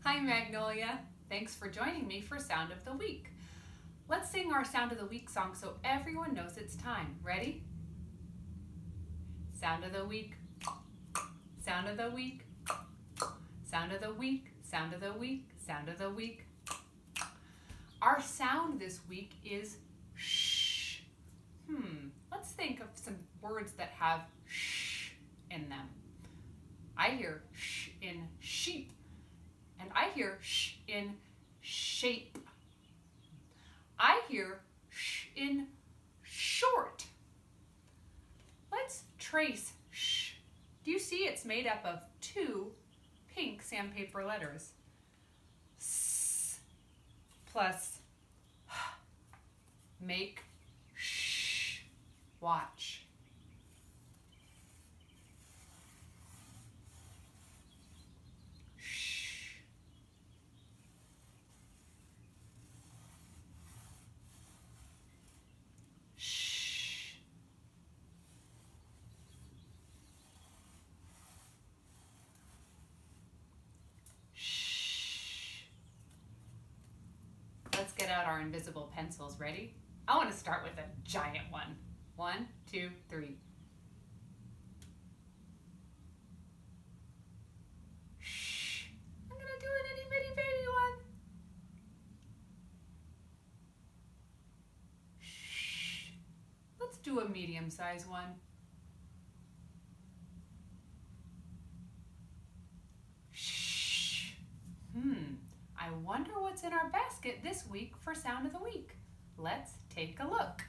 Hi Magnolia, thanks for joining me for Sound of the Week. Let's sing our Sound of the Week song so everyone knows it's time. Ready? Sound of the Week, Sound of the Week, Sound of the Week, Sound of the Week, Sound of the Week. Our sound this week is shh. Let's think of some words that have shh in them. I hear shh in sheep, and I hear shh in shape. I hear shh in short. Let's trace shh. Do you see it's made up of two pink sandpaper letters? S plus h. Make shh. Watch. Let's get out our invisible pencils. Ready? I want to start with a giant one. 1, 2, 3. Shh. I'm going to do an itty bitty baby one. Shh. Let's do a medium-sized one. Shh. I wonder what's in our basket this week for Sound of the Week. Let's take a look.